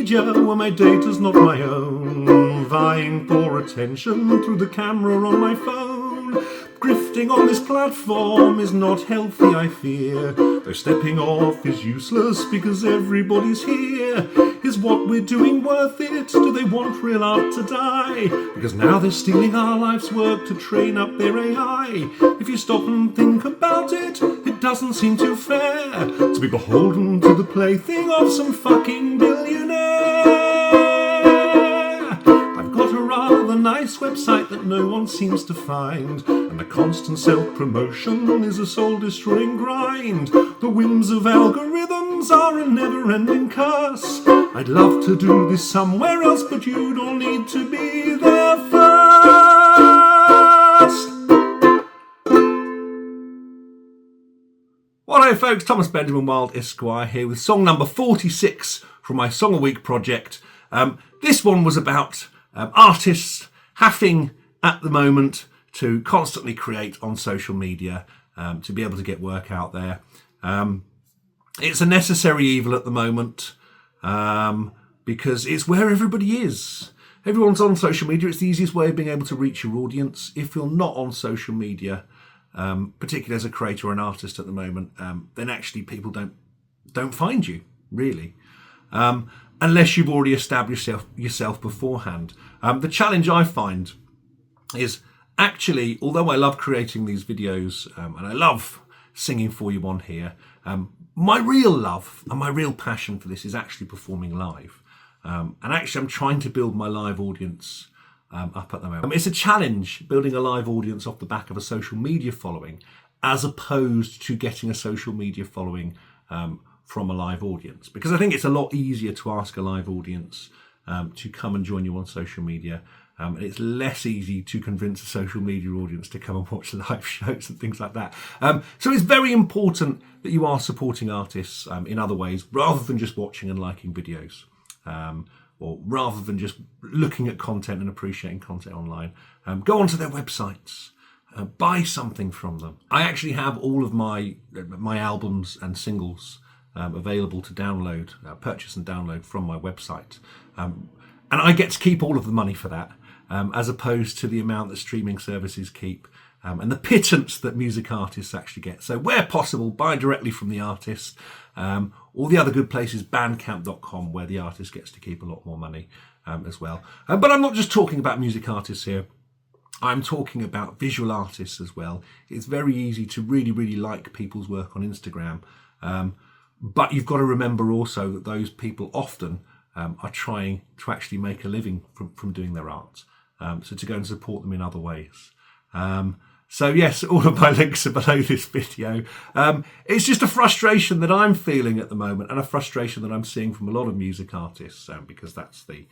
media where my data's not my own, vying for attention through the camera on my phone. Grifting on this platform is not healthy, I fear, though stepping off is useless because everybody's here. Is what we're doing worth it? Do they want real art to die? Because now they're stealing our life's work to train up their AI. If you stop and think about it, it doesn't seem too fair to be beholden to the plaything of some fucking billionaire. I've got a rather nice website that no one seems to find, and the constant self-promotion is a soul-destroying grind. The whims of algorithms are a never-ending curse. I'd love to do this somewhere else, but you don't need to be there first. Well, hey folks, Thomas Benjamin Wild Esquire here with song number 46 from my Song a Week project. This one was about artists having, at the moment, to constantly create on social media to be able to get work out there. It's a necessary evil at the moment because it's where everybody is. Everyone's on social media. It's the easiest way of being able to reach your audience. If you're not on social media, particularly as a creator or an artist at the moment, then actually people don't find you, really. Unless you've already established yourself beforehand. The challenge I find is actually, although I love creating these videos and I love singing for you on here, my real love and my real passion for this is actually performing live. And actually I'm trying to build my live audience up at the moment. It's a challenge building a live audience off the back of a social media following, as opposed to getting a social media following from a live audience, because I think it's a lot easier to ask a live audience to come and join you on social media, and it's less easy to convince a social media audience to come and watch live shows and things like that. So it's very important that you are supporting artists in other ways, rather than just watching and liking videos, or rather than just looking at content and appreciating content online. Go onto their websites. Buy something from them. I actually have all of my albums and singles available to download, purchase and download from my website. And I get to keep all of the money for that, as opposed to the amount that streaming services keep, and the pittance that music artists actually get. So where possible, buy directly from the artist. All the other good places, bandcamp.com, where the artist gets to keep a lot more money as well. But I'm not just talking about music artists here. I'm talking about visual artists as well. It's very easy to really, really like people's work on Instagram. But you've got to remember also that those people often are trying to actually make a living from doing their art. So to go and support them in other ways. So yes, all of my links are below this video. It's just a frustration that I'm feeling at the moment, and a frustration that I'm seeing from a lot of music artists, because that's the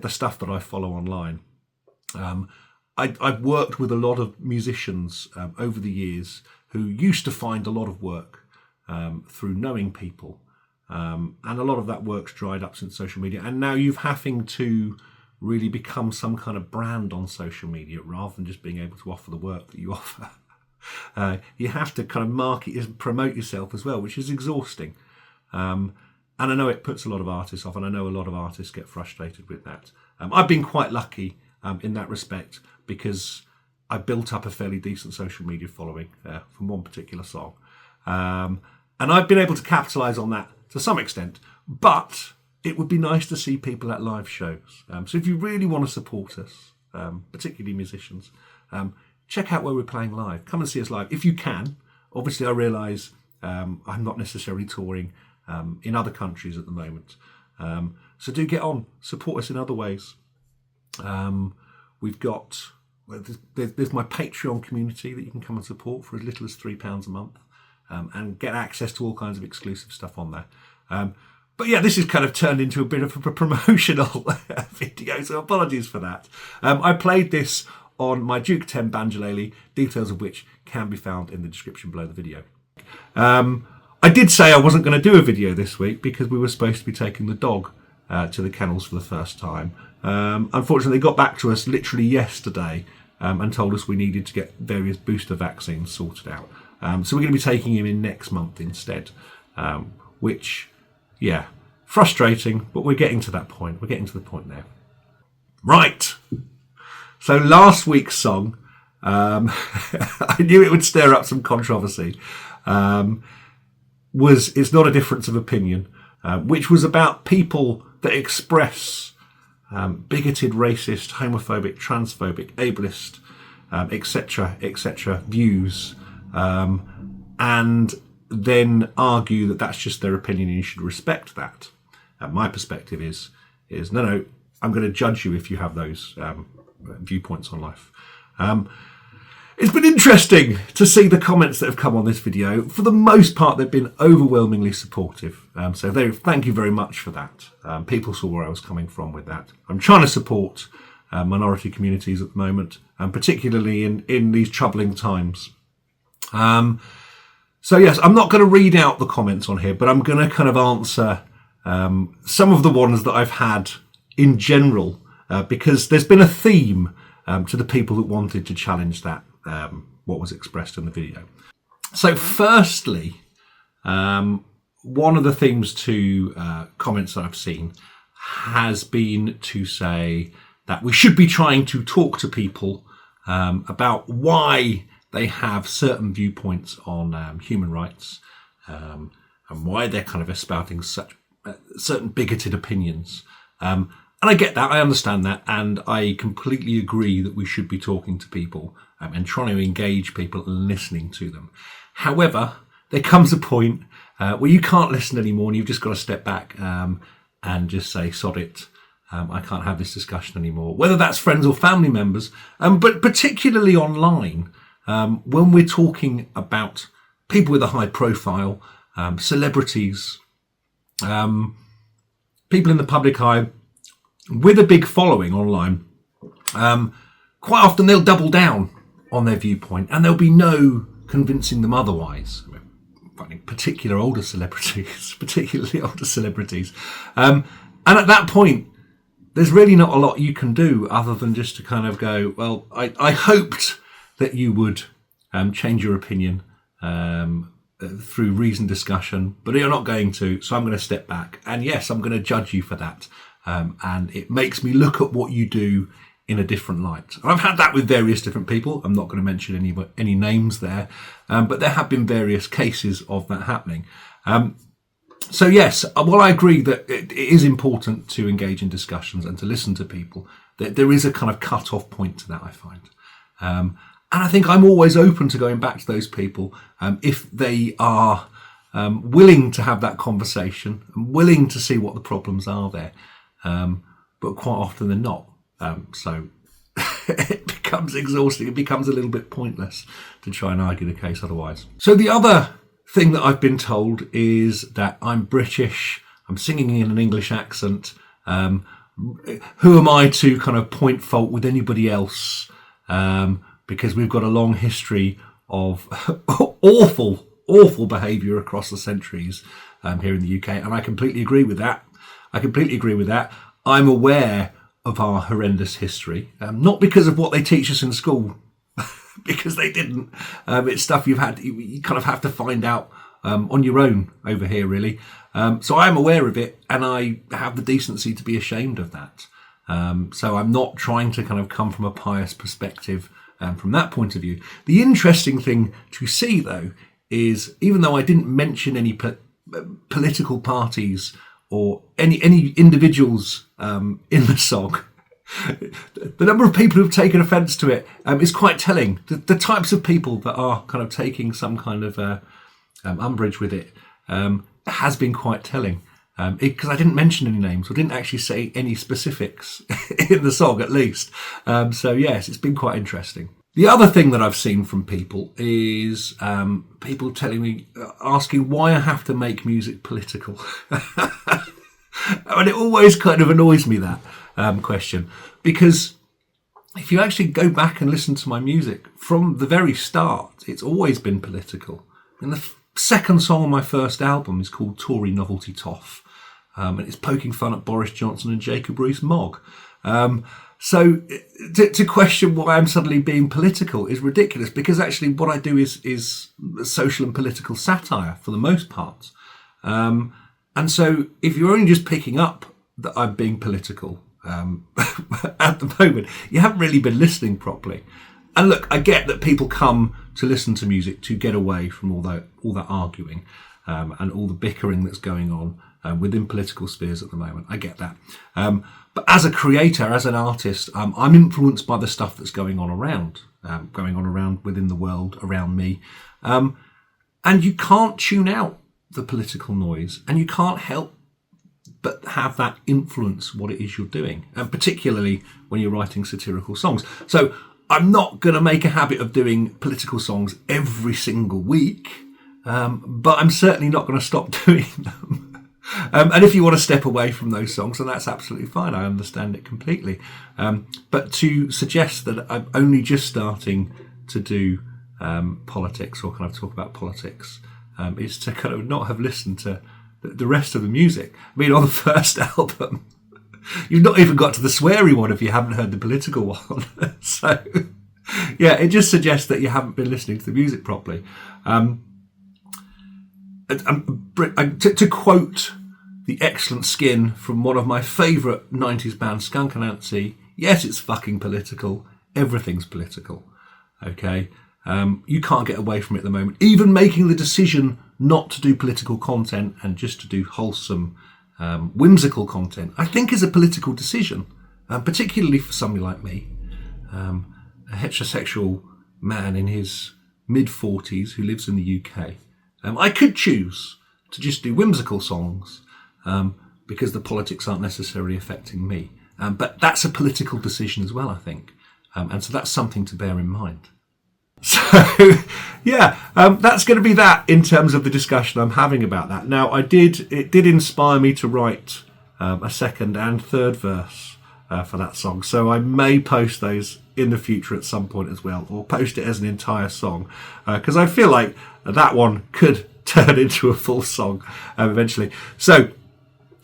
stuff that I follow online. I've worked with a lot of musicians over the years who used to find a lot of work through knowing people, and a lot of that work's dried up since social media, and now you're having to really become some kind of brand on social media rather than just being able to offer the work that you offer. You have to kind of market and promote yourself as well, which is exhausting. And I know it puts a lot of artists off, and I know a lot of artists get frustrated with that. I've been quite lucky in that respect, because I built up a fairly decent social media following from one particular song. And I've been able to capitalise on that to some extent, but it would be nice to see people at live shows. So if you really want to support us, particularly musicians, check out where we're playing live. Come and see us live if you can. Obviously, I realise I'm not necessarily touring in other countries at the moment. So do get on, support us in other ways. We've got, there's my Patreon community that you can come and support for as little as £3 a month, and get access to all kinds of exclusive stuff on there. But yeah, this has kind of turned into a bit of a promotional video, so apologies for that. I played this on my Duke 10 banjolele, details of which can be found in the description below the video. I did say I wasn't going to do a video this week because we were supposed to be taking the dog to the kennels for the first time. Unfortunately, they got back to us literally yesterday and told us we needed to get various booster vaccines sorted out. So we're going to be taking him in next month instead, which, yeah, Frustrating, but we're getting to that point. We're getting to the point now. Right. So last week's song, I knew it would stir up some controversy, It's Not a Difference of Opinion, which was about people that express bigoted, racist, homophobic, transphobic, ableist, etc., views, and then argue that that's just their opinion and you should respect that. My perspective is no, I'm going to judge you if you have those viewpoints on life. It's been interesting to see the comments that have come on this video. For the most part, they've been overwhelmingly supportive. Thank you very much for that. People saw where I was coming from with that. I'm trying to support minority communities at the moment, and particularly in these troubling times. So yes, I'm not going to read out the comments on here, but I'm going to kind of answer some of the ones that I've had in general, because there's been a theme to the people that wanted to challenge that, what was expressed in the video. So firstly, one of the themes to comments that I've seen has been to say that we should be trying to talk to people about why they have certain viewpoints on human rights, and why they're kind of espouting such certain bigoted opinions. And I get that, I understand that, and I completely agree that we should be talking to people and trying to engage people and listening to them. However, there comes a point where you can't listen anymore and you've just got to step back and just say, sod it, I can't have this discussion anymore. Whether that's friends or family members, but particularly online, when we're talking about people with a high profile, celebrities, people in the public eye with a big following online, quite often they'll double down on their viewpoint and there'll be no convincing them otherwise. Finding particularly older celebrities. And at that point, there's really not a lot you can do other than just to kind of go, well, I hoped that you would change your opinion through reasoned discussion, but you're not going to, so I'm going to step back. And yes, I'm going to judge you for that. And it makes me look at what you do in a different light. And I've had that with various different people. I'm not going to mention any names there, but there have been various cases of that happening. So yes, while I agree that it is important to engage in discussions and to listen to people, that there is a kind of cut-off point to that, I find. And I think I'm always open to going back to those people if they are willing to have that conversation and willing to see what the problems are there. But quite often they're not. So it becomes exhausting. It becomes a little bit pointless to try and argue the case otherwise. So the other thing that I've been told is that I'm British, I'm singing in an English accent. Who am I to kind of point fault with anybody else? Because we've got a long history of awful behaviour across the centuries here in the UK. And I completely agree with that. I'm aware of our horrendous history, not because of what they teach us in school, because they didn't. It's stuff you kind of have to find out on your own over here, really. So I'm aware of it, and I have the decency to be ashamed of that. So I'm not trying to kind of come from a pious perspective from that point of view. The interesting thing to see, though, is even though I didn't mention any political parties or any individuals in the song, the number of people who've taken offence to it is quite telling. The types of people that are kind of taking some kind of umbrage with it has been quite telling. Because I didn't mention any names, I didn't actually say any specifics in the song, at least. So yes, it's been quite interesting. The other thing that I've seen from people is people telling me, asking why I have to make music political. And it always kind of annoys me, that question, because if you actually go back and listen to my music from the very start, it's always been political. And the second song on my first album is called Tory Novelty Toff, and it's poking fun at Boris Johnson and Jacob Rees-Mogg. So to question why I'm suddenly being political is ridiculous, because actually what I do is social and political satire for the most part. And so if you're only just picking up that I'm being political at the moment, you haven't really been listening properly. And look, I get that people come to listen to music to get away from all that arguing and all the bickering that's going on within political spheres at the moment. I get that. But as a creator, as an artist, I'm influenced by the stuff that's going on around within the world around me. And you can't tune out the political noise, and you can't help but have that influence what it is you're doing, and particularly when you're writing satirical songs. So I'm not going to make a habit of doing political songs every single week, but I'm certainly not going to stop doing them. And if you want to step away from those songs, then that's absolutely fine. I understand it completely. But to suggest that I'm only just starting to do politics, or kind of talk about politics, is to kind of not have listened to the rest of the music. I mean, on the first album, you've not even got to the sweary one if you haven't heard the political one. So, yeah, it just suggests that you haven't been listening to the music properly. To quote the excellent Skin from one of my favourite 90s bands, Skunk Anansie, yes, it's fucking political. Everything's political. Okay? You can't get away from it at the moment. Even making the decision not to do political content and just to do wholesome, whimsical content, I think is a political decision, particularly for somebody like me, a heterosexual man in his mid-40s who lives in the UK. I could choose to just do whimsical songs because the politics aren't necessarily affecting me. But that's a political decision as well, I think. And so that's something to bear in mind. So, yeah, that's going to be that in terms of the discussion I'm having about that. Now, it did inspire me to write a second and third verse for that song. So I may post those in the future at some point as well, or post it as an entire song, because I feel like that one could turn into a full song eventually. So,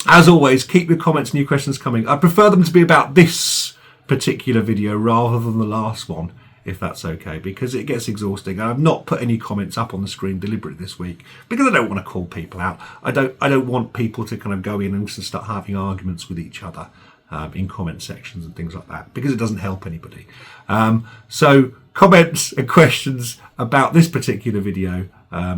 as always, keep your comments and your questions coming. I prefer them to be about this particular video rather than the last one, if that's okay, because it gets exhausting. I've not put any comments up on the screen deliberately this week because I don't want to call people out. I don't want people to kind of go in and start having arguments with each other in comment sections and things like that, because it doesn't help anybody. So comments and questions about this particular video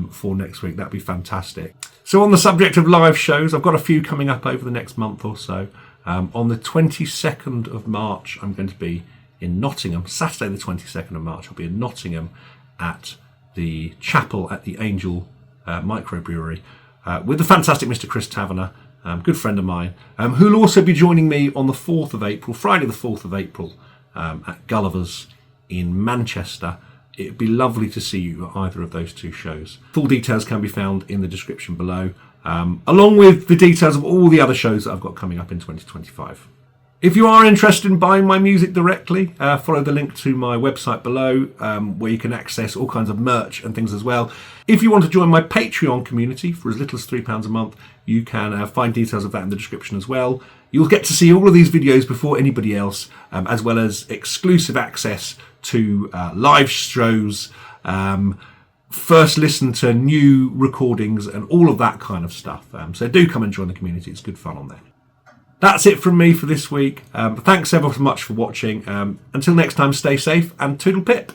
for next week, that'd be fantastic. So on the subject of live shows, I've got a few coming up over the next month or so. On the 22nd of March, I'm going to be in Nottingham. Saturday the 22nd of March, I'll be in Nottingham at the chapel at the Angel Microbrewery with the fantastic Mr. Chris Taverner, good friend of mine, who'll also be joining me on the 4th of April, Friday the 4th of April, at Gulliver's in Manchester. It'd be lovely to see you at either of those two shows. Full details can be found in the description below, along with the details of all the other shows that I've got coming up in 2025. If you are interested in buying my music directly, follow the link to my website below, where you can access all kinds of merch and things as well. If you want to join my Patreon community for as little as £3 a month, you can find details of that in the description as well. You'll get to see all of these videos before anybody else, as well as exclusive access to live shows, first listen to new recordings and all of that kind of stuff. So do come and join the community. It's good fun on there. That's it from me for this week. Thanks ever so much for watching. Until next time, stay safe and toodle pip.